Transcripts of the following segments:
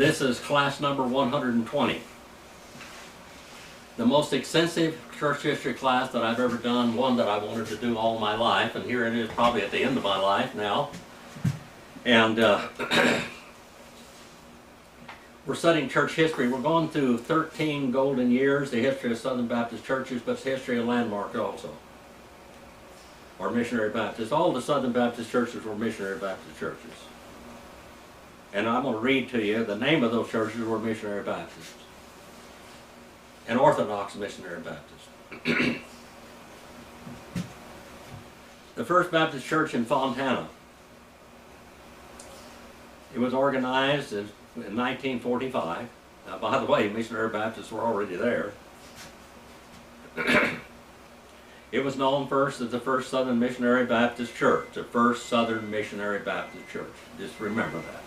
This is class number 120. The most extensive church history class that I've ever done, one that I wanted to do all my life, and here it is probably at the end of my life now. And we're studying church history. We're going through 13 golden years, the history of Southern Baptist churches, but it's the history of Landmark also, or missionary Baptists. All the Southern Baptist churches were missionary Baptist churches. And I'm going to read to you the name of those churches were missionary Baptists and Orthodox missionary Baptists. The First Baptist Church in Fontana. It was organized in 1945. Now, by the way, missionary Baptists were already there. It was known first as the First Southern Missionary Baptist Church, the First Southern Missionary Baptist Church. Just remember that.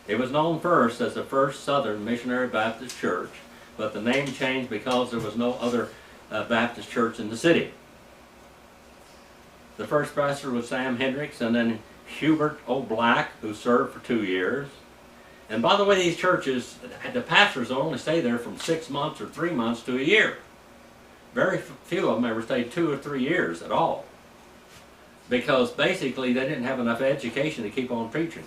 It was known first as the First Southern Missionary Baptist Church, but the name changed because there was no other Baptist church in the city. The first pastor was Sam Hendricks, and then Hubert O. Black, who served for 2 years. And by the way, these churches, the pastors only stay there from 6 months or 3 months to a year. Very few of them ever stayed 2 or 3 years at all, because basically they didn't have enough education to keep on preaching.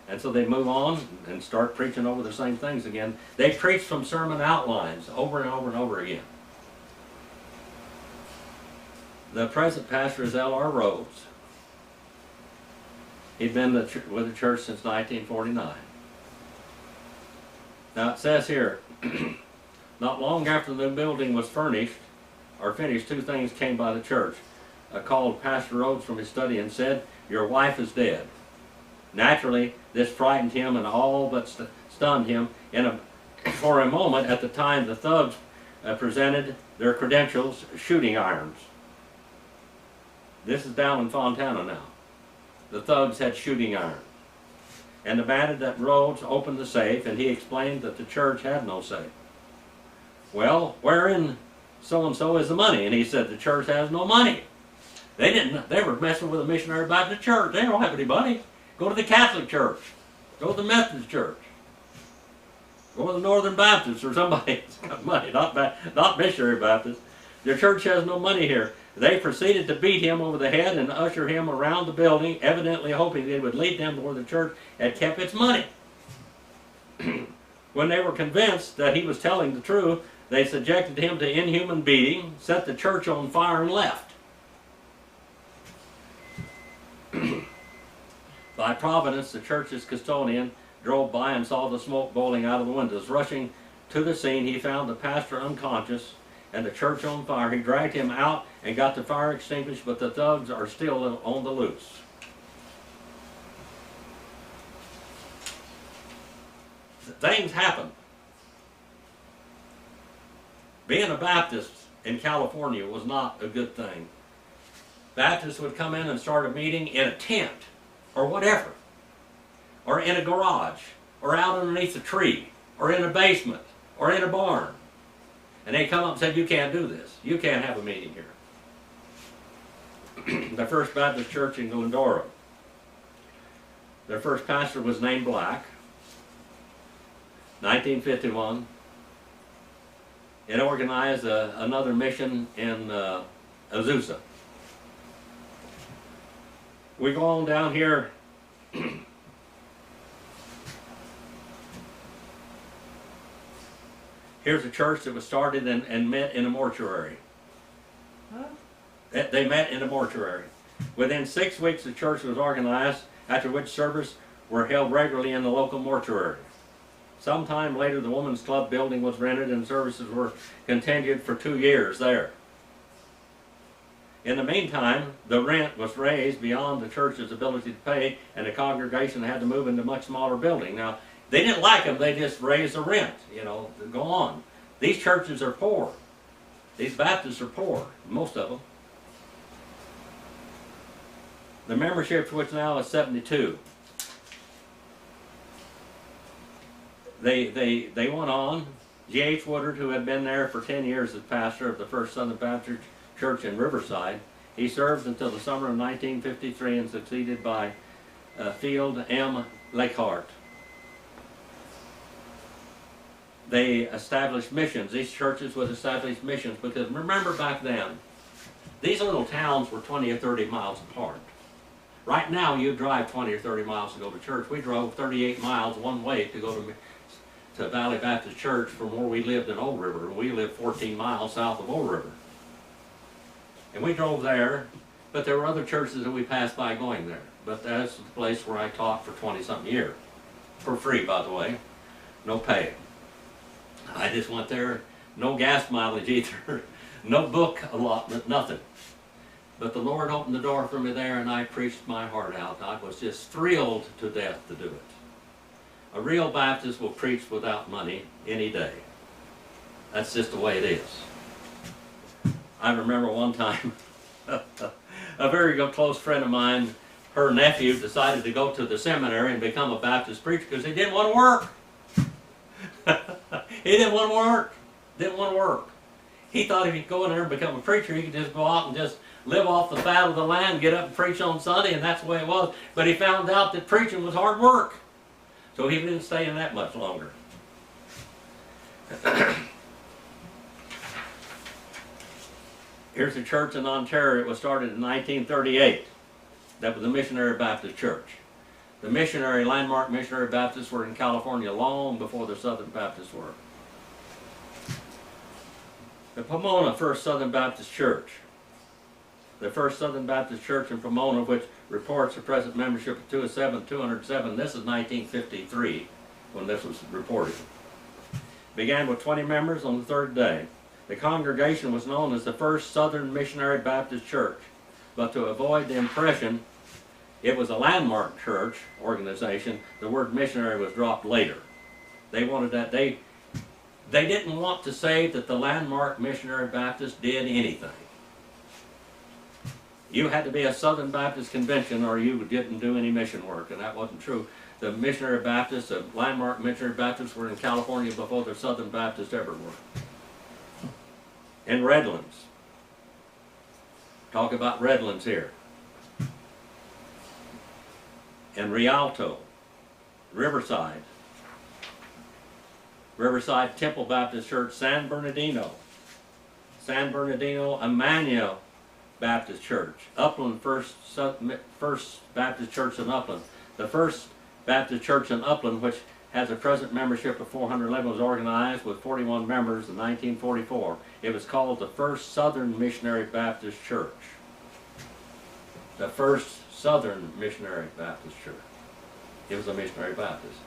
And so they move on and start preaching over the same things again. They preach from sermon outlines over and over and over again. The present pastor is L.R. Rhodes. He'd been with the church since 1949. Now it says here, not long after the building was finished, two things came by the church. Called Pastor Rhodes from his study and said, "Your wife is dead." Naturally, this frightened him and all but stunned him. For a moment, at the time, the thugs presented their credentials, shooting irons. This is down in Fontana now. The thugs had shooting irons, and demanded that Rhodes open the safe, and he explained that the church had no safe. "Well, wherein so-and-so is the money?" And he said, "The church has no money." They were messing with a missionary Baptist church. They don't have any money. Go to the Catholic Church. Go to the Methodist Church. Go to the Northern Baptist or somebody that's got money, not missionary Baptist. The church has no money here. They proceeded to beat him over the head and usher him around the building, evidently hoping they would lead them to where the church had kept its money. When they were convinced that he was telling the truth, they subjected him to inhuman beating, set the church on fire, and left. By providence, the church's custodian drove by and saw the smoke boiling out of the windows. Rushing to the scene, he found the pastor unconscious and the church on fire. He dragged him out and got the fire extinguished, but the thugs are still on the loose. Things happen. Being a Baptist in California was not a good thing. Baptists would come in and start a meeting in a tent, or whatever, or in a garage, or out underneath a tree, or in a basement, or in a barn. And they come up and said, "You can't do this. You can't have a meeting here." The First Baptist Church in Glendora. Their first pastor was named Black. 1951. It organized another mission in Azusa. We go on down here. Here's a church that was started and met in a mortuary. Huh? They met in a mortuary. Within 6 weeks, the church was organized, after which service were held regularly in the local mortuary. Sometime later, the Women's Club building was rented and services were continued for 2 years there. In the meantime, the rent was raised beyond the church's ability to pay, and the congregation had to move into a much smaller building. Now, they didn't like them, they just raised the rent, to go on. These churches are poor. These Baptists are poor, most of them. The membership, which now is 72. They went on. G.H. Woodard, who had been there for 10 years as pastor of the First Southern Baptist Church in Riverside, he served until the summer of 1953 and succeeded by Field M. Lakehart. they established missions. These churches would establish missions because remember back then, these little towns were 20 or 30 miles apart. Right now, you drive 20 or 30 miles to go to church. We drove 38 miles one way to go to Valley Baptist Church from where we lived in Old River. We lived 14 miles south of Old River. And we drove there, but there were other churches that we passed by going there. But that's the place where I taught for 20-something years. For free, by the way. No pay. I just went there, no gas mileage either. No book allotment, nothing. But the Lord opened the door for me there, and I preached my heart out. I was just thrilled to death to do it. A real Baptist will preach without money any day. That's just the way it is. I remember one time, a very close friend of mine, her nephew decided to go to the seminary and become a Baptist preacher because he didn't want to work. He didn't want to work. Didn't want to work. He thought if he'd go in there and become a preacher, he could just go out and just live off the fat of the land, get up and preach on Sunday, and that's the way it was. But he found out that preaching was hard work. So he didn't stay in that much longer. Here's a church in Ontario. It was started in 1938. That was the Missionary Baptist Church. The landmark missionary Baptists were in California long before the Southern Baptists were. The Pomona First Southern Baptist Church. The First Southern Baptist Church in Pomona, which reports a present membership of 207. This is 1953 when this was reported. Began with 20 members on the third day. The congregation was known as the First Southern Missionary Baptist Church, but to avoid the impression it was a landmark church organization, the word missionary was dropped later. They wanted that. They didn't want to say that the landmark missionary Baptist did anything. You had to be a Southern Baptist convention or you didn't do any mission work, and that wasn't true. The missionary Baptists, the landmark missionary Baptists were in California before the Southern Baptists ever were. In Redlands. Talk about Redlands here. In Rialto, Riverside Temple Baptist Church, San Bernardino Emmanuel Baptist Church, Upland First Baptist Church in Upland. The First Baptist Church in Upland, which has a present membership of 411, was organized with 41 members in 1944. It was called the First Southern Missionary Baptist Church. The First Southern Missionary Baptist Church. It was a missionary Baptist.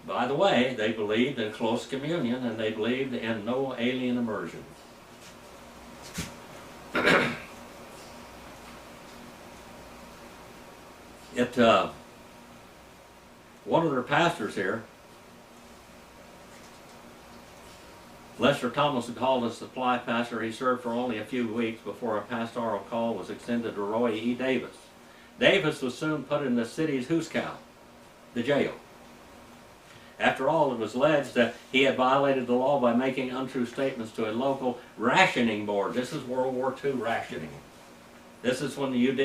By the way, they believed in close communion and they believed in no alien immersion. One of their pastors here, Lester Thomas, called as supply pastor. He served for only a few weeks before a pastoral call was extended to Roy E. Davis. Davis was soon put in the city's hoosecow, the jail. After all, it was alleged that he had violated the law by making untrue statements to a local rationing board. This is World War II rationing. This is when you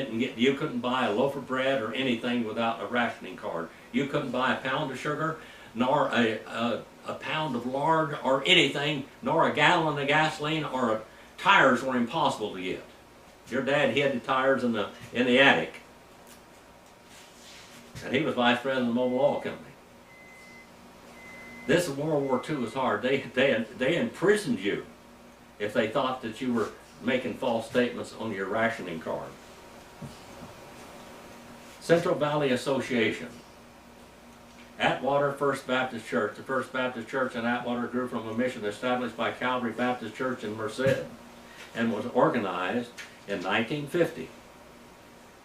couldn't buy a loaf of bread or anything without a rationing card. You couldn't buy a pound of sugar, nor a pound of lard, or anything, nor a gallon of gasoline, or tires were impossible to get. Your dad hid the tires in the attic. And he was vice president of the Mobile Oil Company. This World War II was hard. They imprisoned you if they thought that you were making false statements on your rationing card. Central Valley Association. Atwater First Baptist Church. The First Baptist Church in Atwater grew from a mission established by Calvary Baptist Church in Merced and was organized in 1950.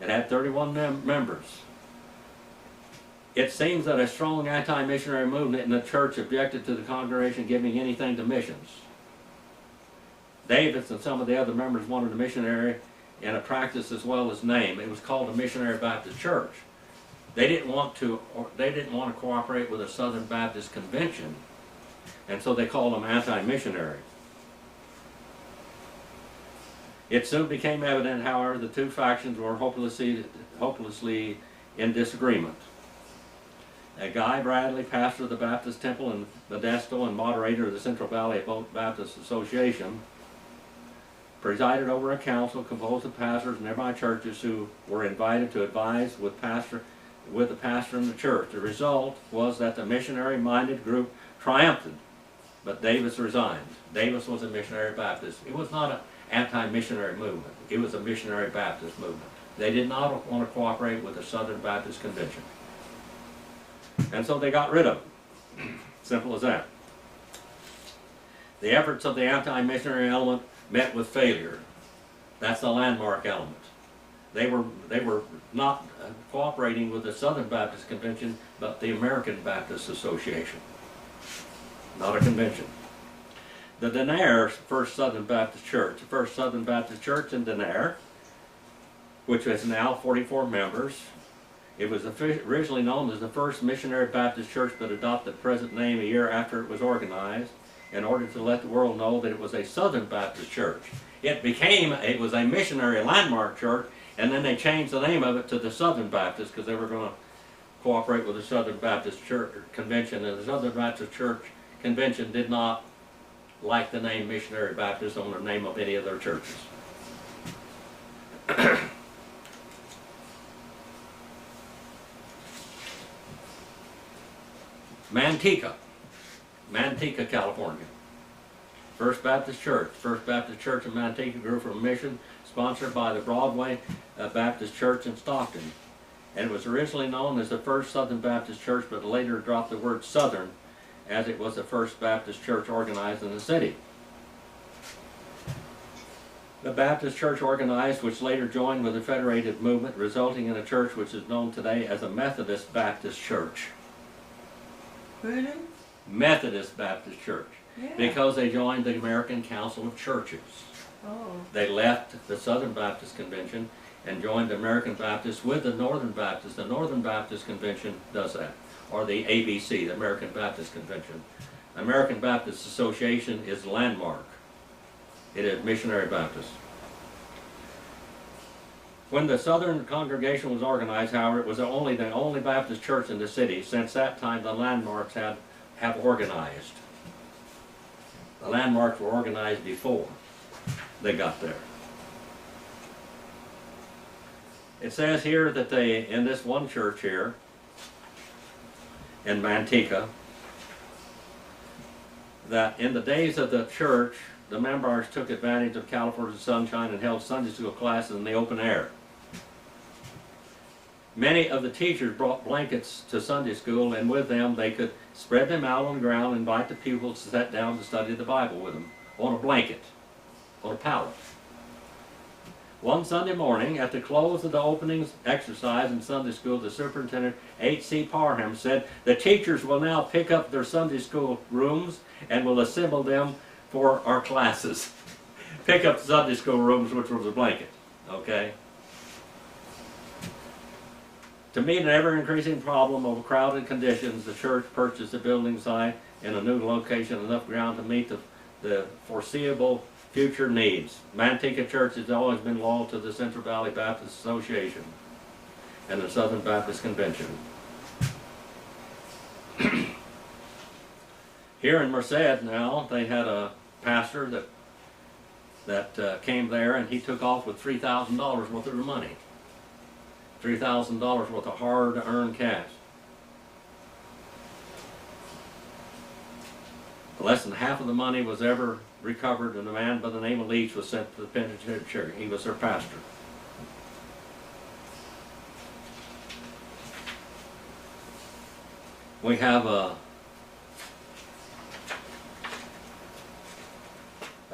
It had 31 members. It seems that a strong anti-missionary movement in the church objected to the congregation giving anything to missions. Davis and some of the other members wanted a missionary in a practice as well as name. It was called a Missionary Baptist Church. They didn't want to cooperate with a Southern Baptist convention, and so they called them anti-missionary. It soon became evident, however, the two factions were hopelessly in disagreement. Guy Bradley, pastor of the Baptist Temple in Modesto and moderator of the Central Valley Baptist Association, presided over a council composed of pastors in nearby churches who were invited to advise with the pastor in the church. The result was that the missionary-minded group triumphed, but Davis resigned. Davis was a missionary Baptist. It was not an anti-missionary movement. It was a missionary Baptist movement. They did not want to cooperate with the Southern Baptist Convention. And so they got rid of him. Simple as that. The efforts of the anti-missionary element met with failure. That's the landmark element. They were not cooperating with the Southern Baptist Convention, but the American Baptist Association. Not a convention. The Denair First Southern Baptist Church, the First Southern Baptist Church in Denair, which has now 44 members. It was originally known as the First Missionary Baptist Church, but adopted the present name a year after it was organized in order to let the world know that it was a Southern Baptist Church. It was a missionary landmark church, and then they changed the name of it to the Southern Baptist because they were going to cooperate with the Southern Baptist Church Convention, and the Southern Baptist Church Convention did not like the name Missionary Baptist on the name of any of their churches. Manteca, California. First Baptist Church. First Baptist Church in Manteca grew from a mission sponsored by the Broadway Baptist Church in Stockton. And it was originally known as the First Southern Baptist Church, but later dropped the word Southern as it was the first Baptist church organized in the city. The Baptist church organized, which later joined with the Federated movement, resulting in a church which is known today as a Methodist Baptist Church. Really? Methodist Baptist Church. Yeah. Because they joined the American Council of Churches. Oh. They left the Southern Baptist Convention and joined the American Baptist with the Northern Baptist. The Northern Baptist Convention does that. Or the ABC, the American Baptist Convention. American Baptist Association is landmark. It is missionary Baptist. When the Southern congregation was organized, however, it was the only Baptist church in the city. Since that time, the landmarks have organized. The landmarks were organized before they got there. It says here that in this one church here, in Manteca, that in the days of the church, the members took advantage of California sunshine and held Sunday school classes in the open air. Many of the teachers brought blankets to Sunday school, and with them they could spread them out on the ground and invite the pupils to sit down to study the Bible with them on a blanket, on a pallet. One Sunday morning, at the close of the opening exercise in Sunday school, the superintendent, H.C. Parham, said, "The teachers will now pick up their Sunday school rooms and will assemble them for our classes." Pick up the Sunday school rooms, which was a blanket, okay? To meet an ever-increasing problem of crowded conditions, the church purchased a building site in a new location, enough ground to meet the foreseeable future needs. Manteca Church has always been loyal to the Central Valley Baptist Association and the Southern Baptist Convention. Here in Merced now, they had a pastor that came there, and he took off with $3,000 worth of money. $3,000 worth of hard-earned cash. Less than half of the money was ever recovered, and a man by the name of Leach was sent to the penitentiary. He was their pastor. We have a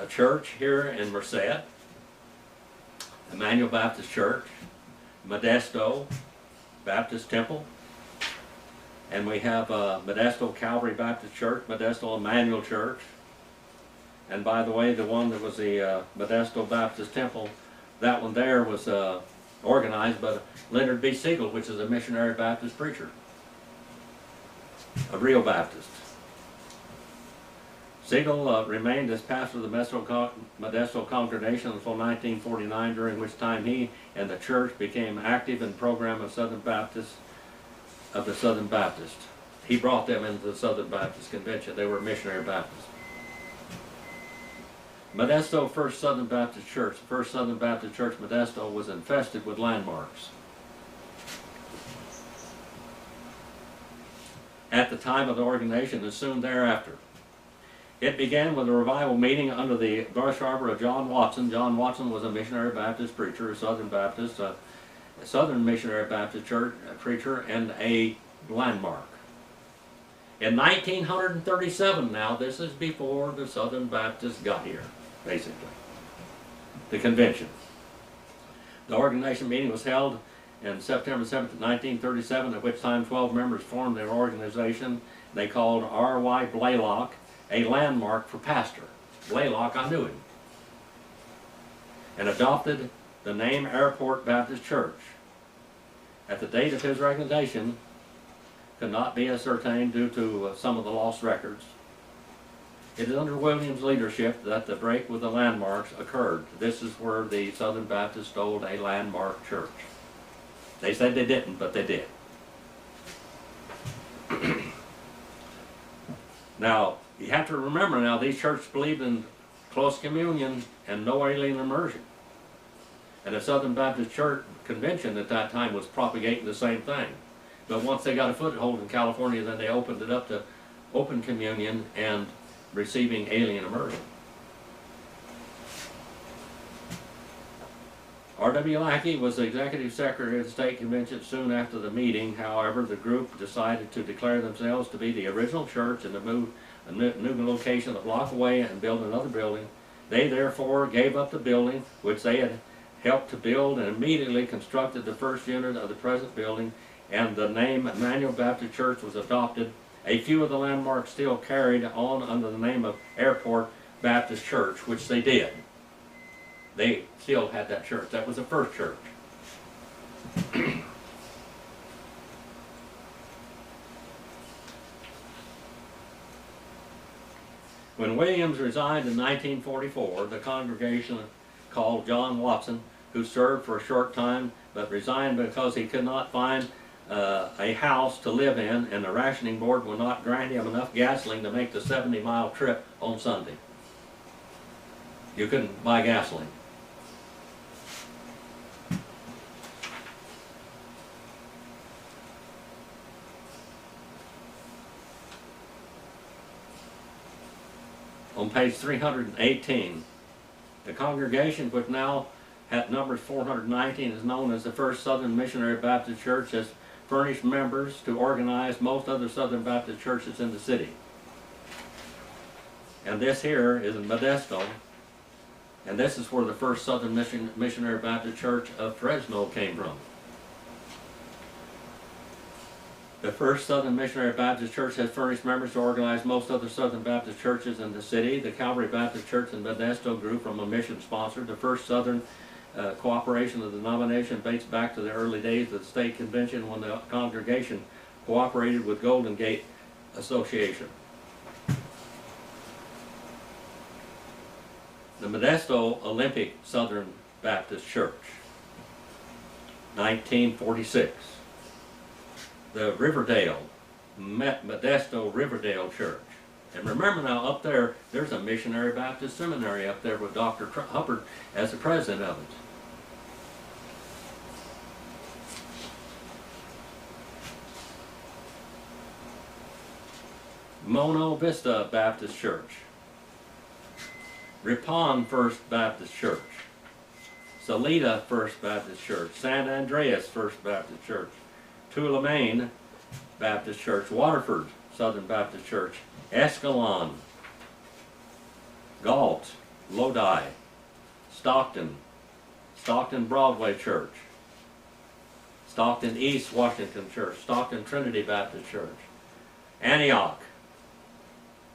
church here in Merced, Emmanuel Baptist Church, Modesto Baptist Temple, and we have Modesto Calvary Baptist Church, Modesto Emmanuel Church, and by the way, the one that was the Modesto Baptist Temple, that one there was organized by Leonard B. Siegel, which is a missionary Baptist preacher, a real Baptist. Siegel remained as pastor of the Modesto congregation until 1949, during which time he and the church became active in the program of the Southern Baptist. he brought them into the Southern Baptist Convention. They were missionary Baptists. Modesto First Southern Baptist Church, the First Southern Baptist Church Modesto, was infested with landmarks. At the time of the organization and soon thereafter. It began with a revival meeting under the brush arbor of John Watson. John Watson was a missionary Baptist preacher, a Southern Baptist, a Southern missionary Baptist church preacher, and a landmark. In 1937 now, this is before the Southern Baptists got here, basically. The convention. The organization meeting was held on September 7th, 1937, at which time 12 members formed their organization. They called R.Y. Blaylock a landmark for pastor. Blaylock, I knew him. And adopted the name Airport Baptist Church. At the date of his resignation, could not be ascertained due to some of the lost records. It is under Williams' leadership that the break with the landmarks occurred. This is where the Southern Baptists stole a landmark church. They said they didn't, but they did. Now, you have to remember now, these churches believed in close communion and no alien immersion. And the Southern Baptist Church Convention at that time was propagating the same thing. But once they got a foothold in California, then they opened it up to open communion and receiving alien immersion. R.W. Lackey was the executive secretary of the state convention soon after the meeting. However, the group decided to declare themselves to be the original church and to move a new location a block away and build another building. They therefore gave up the building, which they had helped to build, and immediately constructed the first unit of the present building, and the name Emmanuel Baptist Church was adopted. A few of the landmarks still carried on under the name of Airport Baptist Church, which they did. They still had that church. That was the first church. When Williams resigned in 1944, the congregation called John Watson, who served for a short time but resigned because he could not find a house to live in, and the rationing board would not grant him enough gasoline to make the 70-mile trip on Sunday. You couldn't buy gasoline. On page 318, the congregation, which now at numbers 419, is known as the First Southern Missionary Baptist Church, has furnished members to organize most other Southern Baptist churches in the city. And this here is in Modesto, and this is where the First Southern Missionary Baptist Church of Fresno came from. The First Southern Missionary Baptist Church has furnished members to organize most other Southern Baptist churches in the city. The Calvary Baptist Church in Modesto grew from a mission sponsor. The first Southern cooperation of the denomination dates back to the early days of the state convention, when the congregation cooperated with Golden Gate Association. The Modesto Olympic Southern Baptist Church, 1946. The Riverdale, Modesto Riverdale Church. And remember now, up there, there's a missionary Baptist seminary up there with Dr. Hubbard as the president of it. Mono Vista Baptist Church. Ripon First Baptist Church. Salida First Baptist Church. San Andreas First Baptist Church. Tulamane Baptist Church, Waterford Southern Baptist Church, Escalon, Galt, Lodi, Stockton Broadway Church, Stockton East Washington Church, Stockton Trinity Baptist Church, Antioch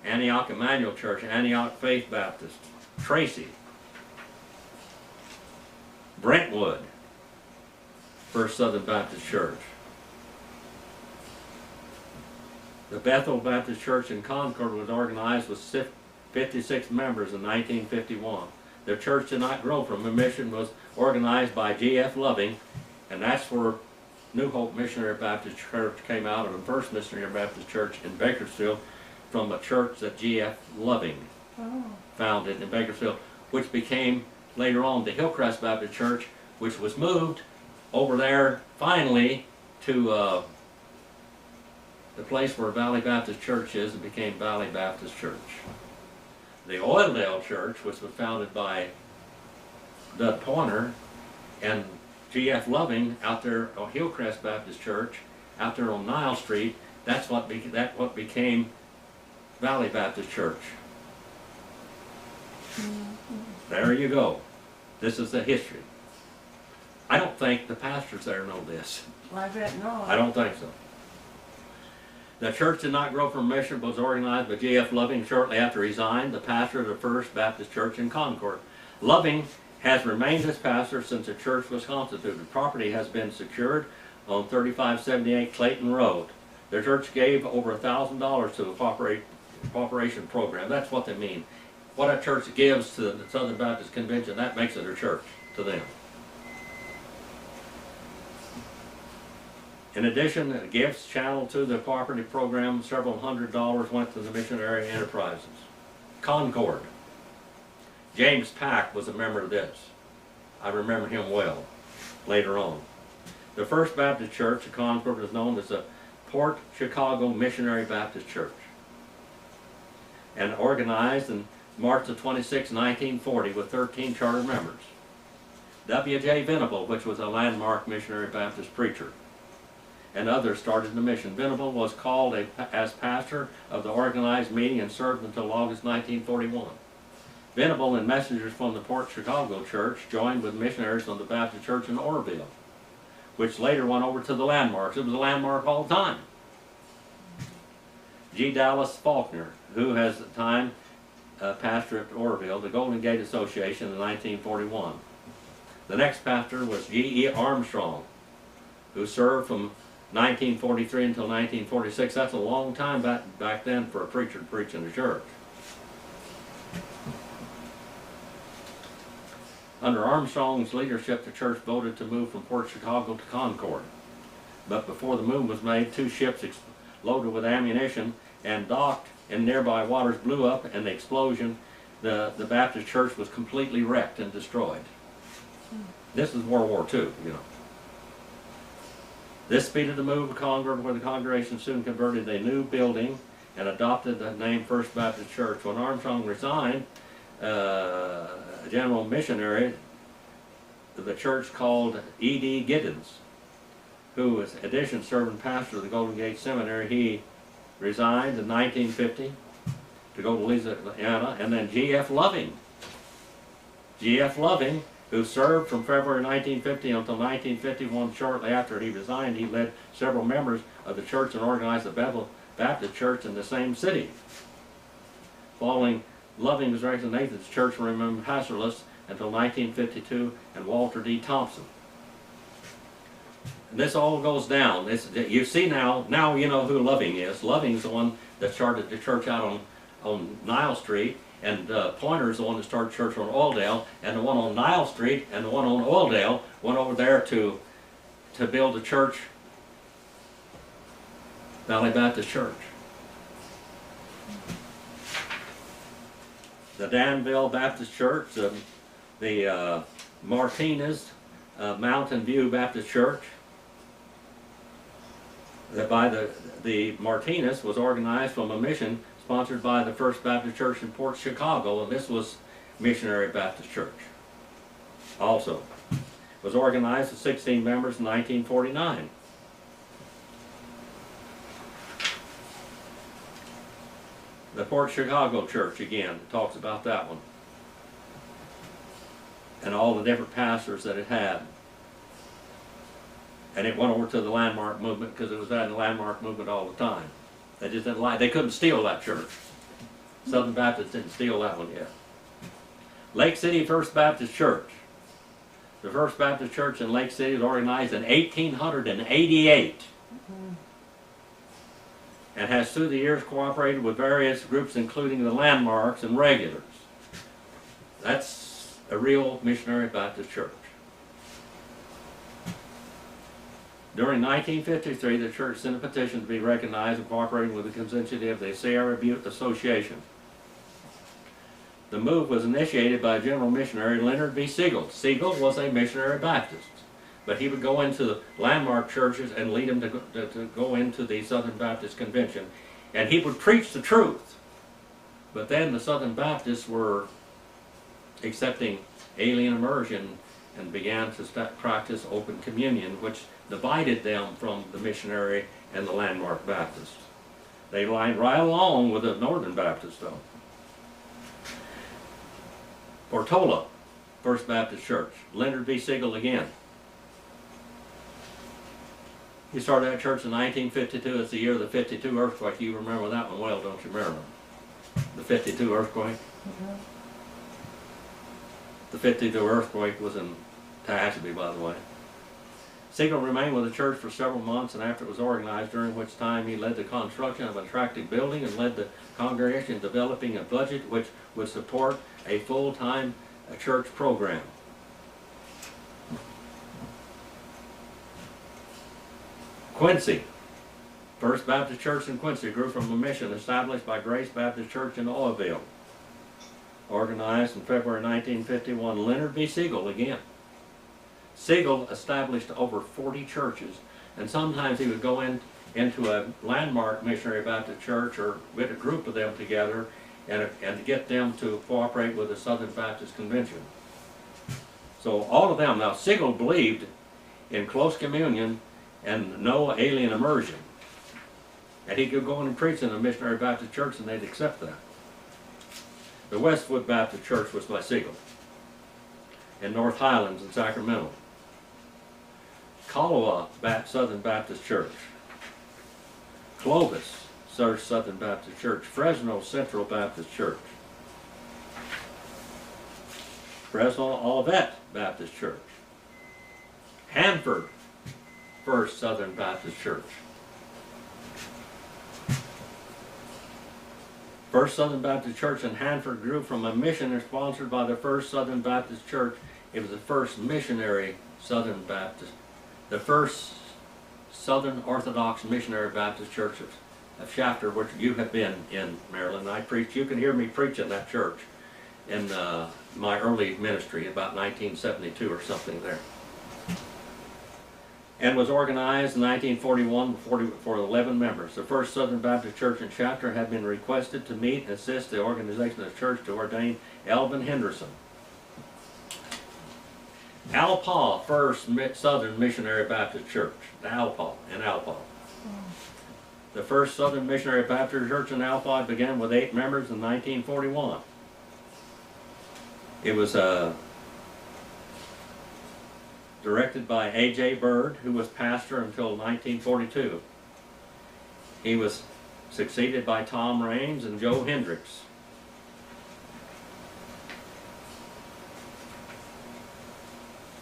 Emmanuel Church, Antioch Faith Baptist, Tracy, Brentwood First Southern Baptist Church. The Bethel Baptist Church in Concord was organized with 56 members in 1951. The church did not grow from a mission, was organized by G.F. Loving, and that's where New Hope Missionary Baptist Church came out of the First Missionary Baptist Church in Bakersfield from a church that G.F. Loving Oh. founded in Bakersfield, which became later on the Hillcrest Baptist Church, which was moved over there finally to the place where Valley Baptist Church is, and became Valley Baptist Church. The Oildale Church, which was founded by Doug Pointer and G.F. Loving out there on Hillcrest Baptist Church, out there on Nile Street, that's what became Valley Baptist Church. There you go. This is the history. I don't think the pastors there know this. I bet not. I don't think so. The church did not grow from mission, but was organized by G.F. Loving shortly after he resigned, the pastor of the First Baptist Church in Concord. Loving has remained as pastor since the church was constituted. Property has been secured on 3578 Clayton Road. The church gave over $1,000 to the cooperation program. That's what they mean. What a church gives to the Southern Baptist Convention, that makes it a church to them. In addition, gifts channeled to the property program, several $100s went to the missionary enterprises. Concord. James Pack was a member of this. I remember him well later on. The First Baptist Church of Concord was known as the Port Chicago Missionary Baptist Church, and organized in March the 26, 1940 with 13 charter members. W.J. Venable, which was a landmark missionary Baptist preacher, and others started the mission. Venable was called as pastor of the organized meeting and served until August 1941. Venable and messengers from the Port Chicago Church joined with missionaries from the Baptist Church in Orville, which later went over to the landmarks. It was a landmark all the time. G. Dallas Faulkner, who has at the time pastor at Orville, the Golden Gate Association in 1941. The next pastor was G. E. Armstrong, who served from 1943 until 1946. That's a long time back then for a preacher to preach in the church. Under Armstrong's leadership, the church voted to move from Port Chicago to Concord. But before the move was made, 2 ships loaded with ammunition and docked in nearby waters blew up, and the explosion, the Baptist church was completely wrecked and destroyed. This is World War II, you know. This speeded the move of Concord, where the congregation soon converted a new building and adopted the name First Baptist Church. When Armstrong resigned, a general missionary, the church called E.D. Giddens, who was in addition serving pastor of the Golden Gate Seminary, he resigned in 1950 to go to Louisiana, and then G.F. Loving. G.F. Loving, who served from February 1950 until 1951. Shortly after he resigned, he led several members of the church and organized the Bethel Baptist Church in the same city. Following Loving's resignation, the church remained pastorless until 1952, and Walter D. Thompson. And this all goes down. You see now you know who Loving is. Loving's the one that started the church out on Nile Street, and Pointer's the one that started church on Oildale, and the one on Nile Street and the one on Oildale went over there to build a church, Valley Baptist Church. The Danville Baptist Church, the Martinez Mountain View Baptist Church. By the Martinez was organized from a mission sponsored by the First Baptist Church in Port Chicago, and this was Missionary Baptist Church. Also, was organized with 16 members in 1949. The Port Chicago Church, again, talks about that one, and all the different pastors that it had. And it went over to the landmark movement because it was at the landmark movement all the time. They just didn't like, they couldn't steal that church. Southern Baptists didn't steal that one yet. Lake City First Baptist Church. The First Baptist Church in Lake City was organized in 1888. And has through the years cooperated with various groups including the Landmarks and Regulars. That's a real missionary Baptist church. During 1953, the church sent a petition to be recognized and cooperating with the constituency of the Sierra Butte Association. The move was initiated by general missionary Leonard V. Siegel. Siegel was a missionary Baptist, but he would go into the landmark churches and lead them to go into the Southern Baptist Convention, and he would preach the truth. But then the Southern Baptists were accepting alien immersion and began to practice open communion, which divided them from the missionary and the landmark Baptists. They lined right along with the Northern Baptists, though. Portola, First Baptist Church, Leonard V. Siegel again. He started that church in 1952. It's the year of the 52 earthquake. You remember that one well, don't you, Marilyn? The 52 earthquake? Mm-hmm. The 52 earthquake was in Tehachapi, by the way. Siegel remained with the church for several months, and after it was organized, during which time he led the construction of an attractive building and led the congregation in developing a budget which would support a full-time church program. Quincy, First Baptist Church in Quincy grew from a mission established by Grace Baptist Church in Oilville. Organized in February 1951, Leonard V. Siegel again. Siegel established over 40 churches, and sometimes he would go into a landmark missionary Baptist church or get a group of them together and get them to cooperate with the Southern Baptist Convention. So all of them, now Siegel believed in close communion and no alien immersion. And he could go in and preach in a missionary Baptist church and they'd accept that. The Westwood Baptist Church was by Siegel in North Highlands in Sacramento. Kalawa Southern Baptist Church. Clovis Southern Baptist Church. Fresno Central Baptist Church. Fresno Olivet Baptist Church. Hanford First Southern Baptist Church. First Southern Baptist Church in Hanford grew from a mission sponsored by the First Southern Baptist Church. It was the first missionary Southern Baptist, the first Southern Orthodox Missionary Baptist Church of Shafter, which you have been in, Maryland. I preach. You can hear me preach in that church in my early ministry, about 1972 or something there. And was organized in 1941 for 11 members. The First Southern Baptist Church in Shafter had been requested to meet and assist the organization of the church to ordain Elvin Henderson. Alpaugh First Southern Missionary Baptist Church, Alpaugh in Alpaugh. The First Southern Missionary Baptist Church in Alpaugh began with 8 members in 1941. It was directed by A.J. Bird, who was pastor until 1942. He was succeeded by Tom Raines and Joe Hendricks.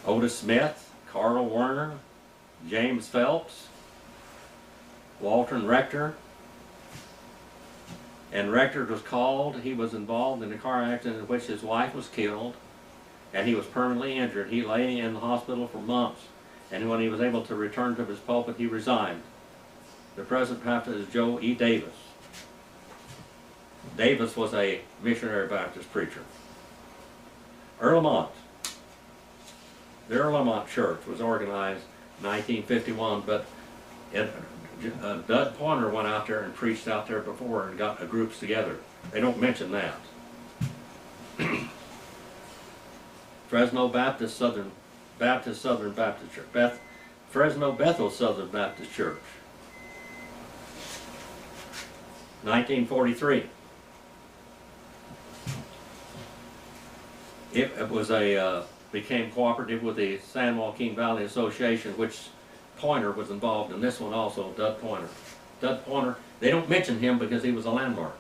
Otis Smith, Carl Werner, James Phelps, Walton Rector. And Rector was called. He was involved in a car accident in which his wife was killed, and he was permanently injured. He lay in the hospital for months, and when he was able to return to his pulpit, he resigned. The present pastor is Joe E. Davis. Davis was a missionary Baptist preacher. Earl Lamont. The Earl Lamont Church was organized in 1951, but Doug Pointer went out there and preached out there before and got groups together. They don't mention that. Fresno Baptist Southern Baptist Church. Fresno Bethel Southern Baptist Church. 1943. It was became cooperative with the San Joaquin Valley Association, which Pointer was involved in this one also, Doug Pointer. Doug Pointer, they don't mention him because he was a landmark,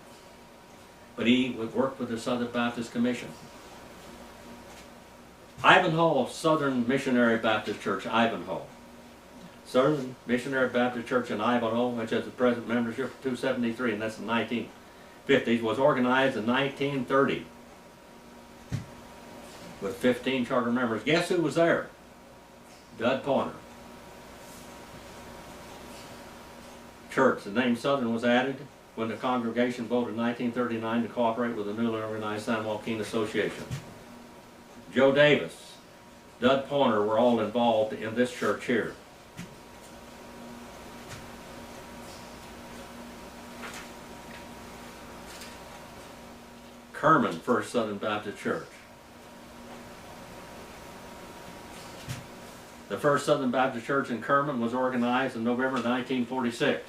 but he would work with the Southern Baptist Commission. Ivanhoe Southern Missionary Baptist Church, Ivanhoe. Southern Missionary Baptist Church in Ivanhoe, which has a present membership of 273, and that's the 1950s, was organized in 1930 with 15 charter members. Guess who was there? Doug Pointer. church. The name Southern was added when the congregation voted in 1939 to cooperate with the newly organized San Joaquin Association. Joe Davis, Dud Pointer were all involved in this church here. Kerman, First Southern Baptist Church. The First Southern Baptist Church in Kerman was organized in November 1946.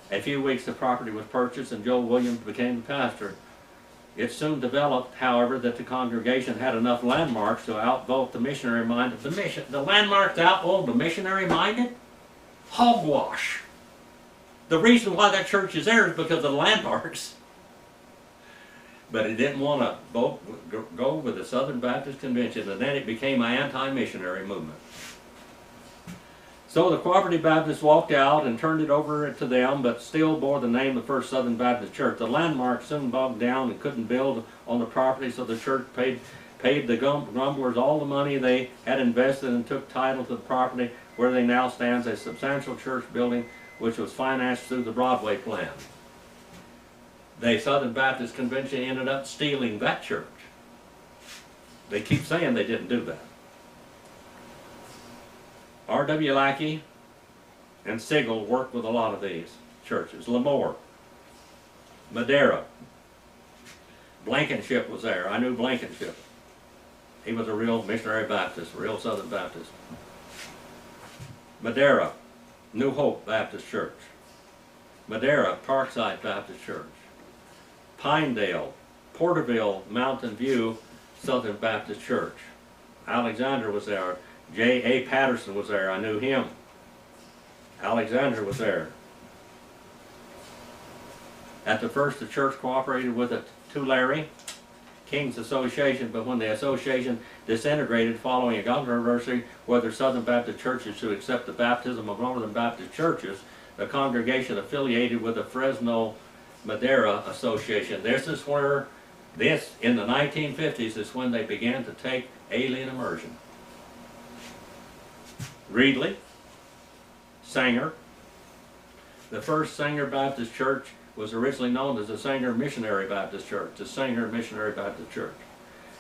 A few weeks the property was purchased and Joe Williams became the pastor. It soon developed, however, that the congregation had enough landmarks to outvote the missionary-minded. The landmarks outvote the missionary-minded? Hogwash. The reason why that church is there is because of the landmarks. But it didn't want to go with the Southern Baptist Convention, and then it became an anti-missionary movement. So the Cooperative Baptists walked out and turned it over to them, but still bore the name of First Southern Baptist Church. The landmark soon bogged down and couldn't build on the property, so the church paid the grumblers all the money they had invested and took title to the property, where they now stands a substantial church building which was financed through the Broadway plan. The Southern Baptist Convention ended up stealing that church. They keep saying they didn't do that. R.W. Lackey and Sigel worked with a lot of these churches. Lemoore, Madera, Blankenship was there. I knew Blankenship. He was a real missionary Baptist, real Southern Baptist. Madera, New Hope Baptist Church. Madera, Parkside Baptist Church. Pinedale, Porterville, Mountain View Southern Baptist Church. Alexander was there. J.A. Patterson was there. I knew him. Alexander was there. At the first, the church cooperated with the Tulare Kings Association, but when the association disintegrated following a controversy whether Southern Baptist churches should accept the baptism of Northern Baptist churches, the congregation affiliated with the Fresno Madera Association. This is where, in the 1950s, is when they began to take alien immersion. Reedley, Sanger. The first Sanger Baptist Church was originally known as the Sanger Missionary Baptist Church, the Sanger Missionary Baptist Church.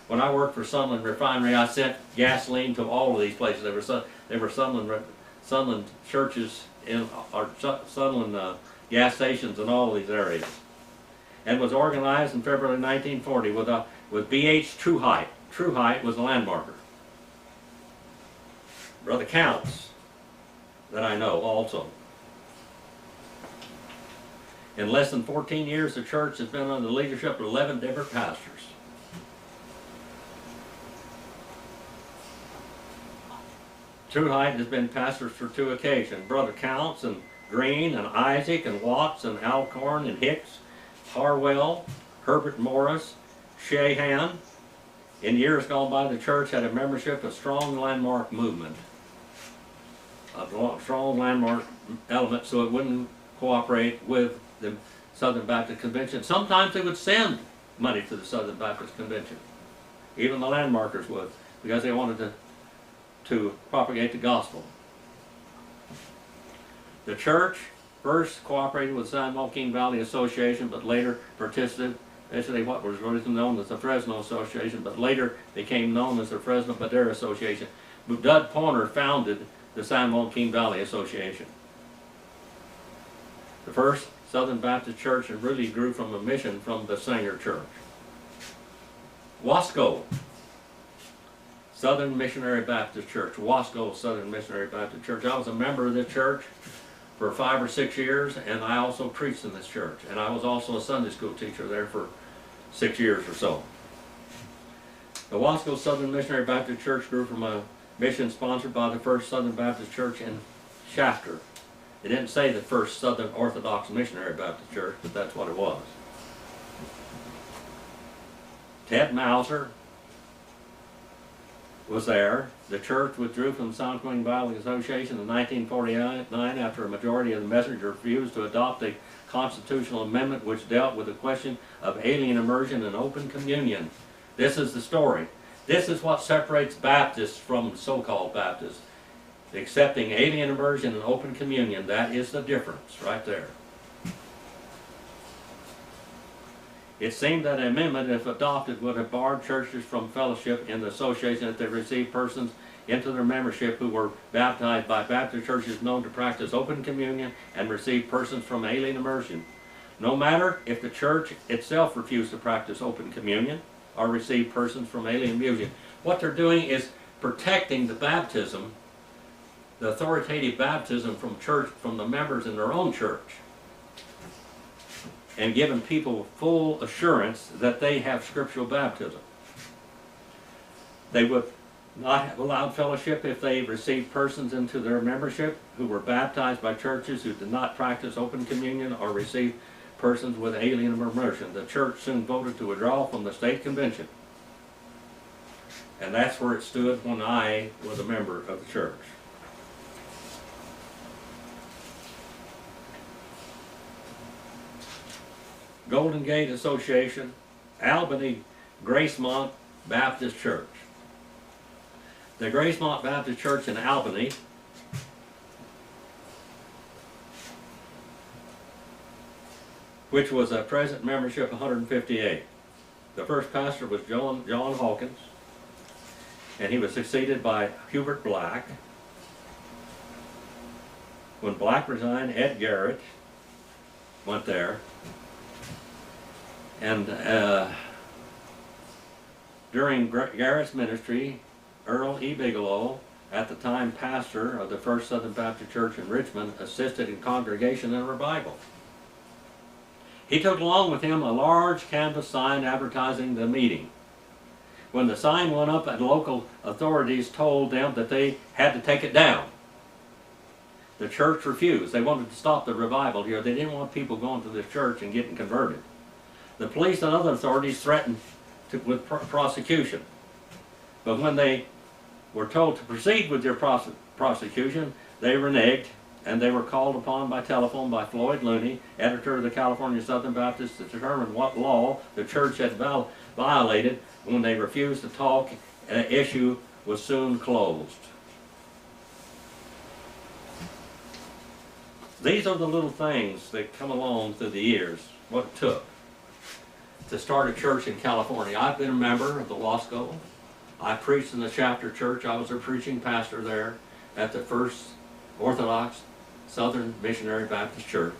When I worked for Sunland Refinery, I sent gasoline to all of these places. There were Sunland churches in our Sunland gas stations in all of these areas, and was organized in February 1940 with B.H. Trueheit. Trueheit was a landmarker. Brother Counts, that I know also. In less than 14 years, the church has been under the leadership of 11 different pastors. Trueheit has been pastors for 2 occasions. Brother Counts and Green and Isaac and Watts and Alcorn and Hicks, Harwell, Herbert Morris, Shahan. In years gone by, the church had a membership of strong landmark movement, a strong landmark element, so it wouldn't cooperate with the Southern Baptist Convention. Sometimes they would send money to the Southern Baptist Convention. Even the landmarkers would, because they wanted to propagate the gospel. The church first cooperated with the San Joaquin Valley Association, but later participated in what was originally known as the Fresno Association, but later became known as the Fresno Madera Association. Dud Pointer founded the San Joaquin Valley Association. The first Southern Baptist Church really grew from a mission from the Sanger Church. Wasco, Southern Missionary Baptist Church. Wasco Southern Missionary Baptist Church. I was a member of this church for 5 or 6 years, and I also preached in this church. And I was also a Sunday school teacher there for 6 years or so. The Wasco Southern Missionary Baptist Church grew from a mission sponsored by the First Southern Baptist Church in Shafter. It didn't say the First Southern Orthodox Missionary Baptist Church, but that's what it was. Ted Mauser was there. The church withdrew from the San Joaquin Valley Association in 1949 after a majority of the messengers refused to adopt a constitutional amendment which dealt with the question of alien immersion and open communion. This is the story. This is what separates Baptists from so-called Baptists. accepting alien immersion and open communion. That is the difference right there. It seemed that an amendment, if adopted, would have barred churches from fellowship in the association if they received persons into their membership who were baptized by Baptist churches known to practice open communion and receive persons from alien immersion. No matter if the church itself refused to practice open communion or receive persons from alien immersion. What they're doing is protecting the baptism, the authoritative baptism from the members in their own church, and giving people full assurance that they have scriptural baptism. They would not have allowed fellowship if they received persons into their membership who were baptized by churches who did not practice open communion or received persons with alien immersion. The church soon voted to withdraw from the state convention. And that's where it stood when I was a member of the church. Golden Gate Association, Albany Gracemont Baptist Church. The Gracemont Baptist Church in Albany which was a present membership 158. The first pastor was John Hawkins, and he was succeeded by Hubert Black. When Black resigned, Ed Garrett went there. And during Garrett's ministry, Earl E. Bigelow, at the time pastor of the First Southern Baptist Church in Richmond, assisted in congregation and revival. He took along with him a large canvas sign advertising the meeting. When the sign went up, and local authorities told them that they had to take it down. The church refused. They wanted to stop the revival here. They didn't want people going to this church and getting converted. The police and other authorities threatened with prosecution. But when they were told to proceed with their prosecution, they reneged, and they were called upon by telephone by Floyd Looney, editor of the California Southern Baptist, to determine what law the church had violated. When they refused to talk, an issue was soon closed. These are the little things that come along through the years, what it took to start a church in California. I've been a member of the law school. I preached in the chapter church. I was a preaching pastor there at the First Orthodox Southern Missionary Baptist Church.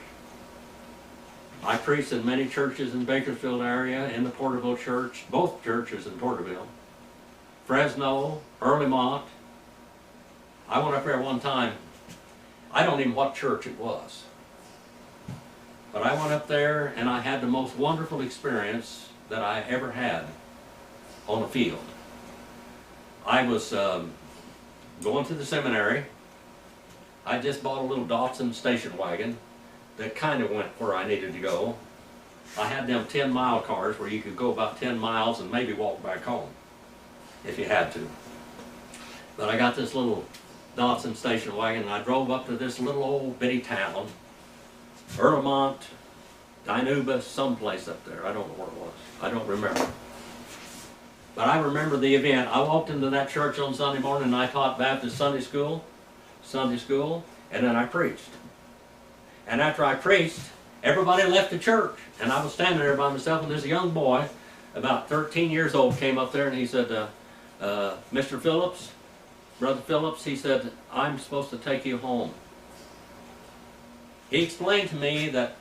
I preached in many churches in Bakersfield area, in the Porterville Church, both churches in Porterville, Fresno, Earlymont. I went up there one time. I don't even know what church it was. But I went up there and I had the most wonderful experience that I ever had on a field. I was going to the seminary. I just bought a little Datsun station wagon that kind of went where I needed to go. I had them 10-mile cars where you could go about 10 miles and maybe walk back home if you had to. But I got this little Datsun station wagon and I drove up to this little old bitty town, Earlymont, Dinuba, someplace up there. I don't know where it was. I don't remember. But I remember the event. I walked into that church on Sunday morning and I taught Baptist Sunday school, and then I preached. And after I preached, everybody left the church. And I was standing there by myself, and this young boy, about 13 years old, came up there and he said, Mr. Phillips, Brother Phillips, he said, I'm supposed to take you home. He explained to me that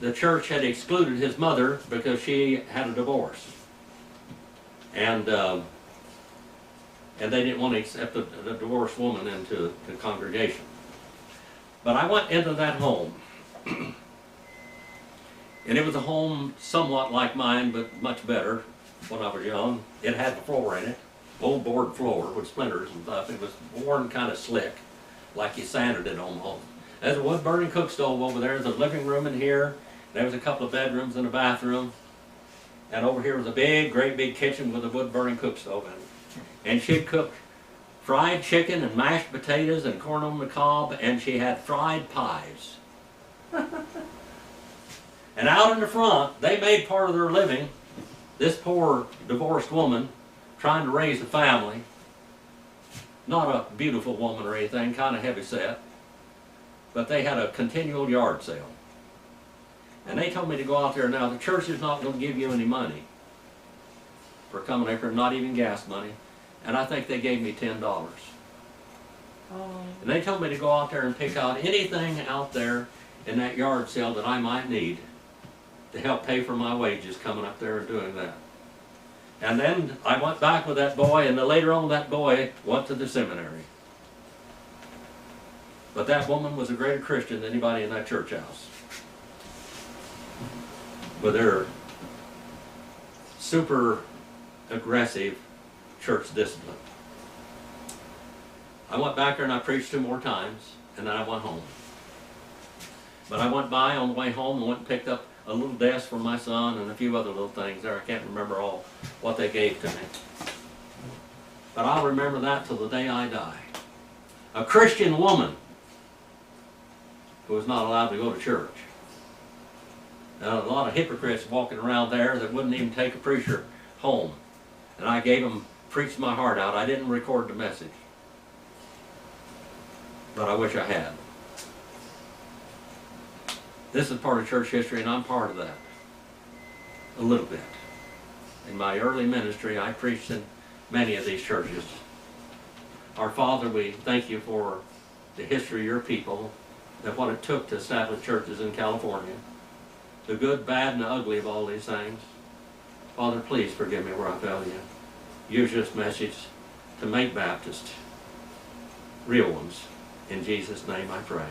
the church had excluded his mother because she had a divorce. And they didn't want to accept a divorced woman into the congregation. But I went into that home. And it was a home somewhat like mine, but much better when I was young. It had the floor in it, old board floor with splinters and stuff. It was worn kind of slick, like you sanded it on home. There's a wood-burning cook stove over there. There's a living room in here. There was a couple of bedrooms and a bathroom. And over here was a great big kitchen with a wood-burning cook stove in it. And she'd cook fried chicken and mashed potatoes and corn on the cob, and she had fried pies. And out in the front, they made part of their living, this poor divorced woman trying to raise a family, not a beautiful woman or anything, kind of heavy set, but they had a continual yard sale. And they told me to go out there. Now, the church is not going to give you any money for coming up here, not even gas money. And I think they gave me $10. Oh. And they told me to go out there and pick out anything out there in that yard sale that I might need to help pay for my wages coming up there and doing that. And then I went back with that boy, and later on that boy went to the seminary. But that woman was a greater Christian than anybody in that church house. With her super aggressive church discipline. I went back there and I preached 2 more times, and then I went home. But I went by on the way home and went and picked up a little desk for my son and a few other little things there. I can't remember all what they gave to me. But I'll remember that till the day I die. A Christian woman who was not allowed to go to church. And a lot of hypocrites walking around there that wouldn't even take a preacher home. And I gave them, preached my heart out. I didn't record the message. But I wish I had. This is part of church history, and I'm part of that. A little bit. In my early ministry, I preached in many of these churches. Our Father, we thank you for the history of your people, and what it took to establish churches in California. The good, bad, and the ugly of all these things. Father, please forgive me where I failed you. Use this message to make Baptists real ones. In Jesus' name I pray.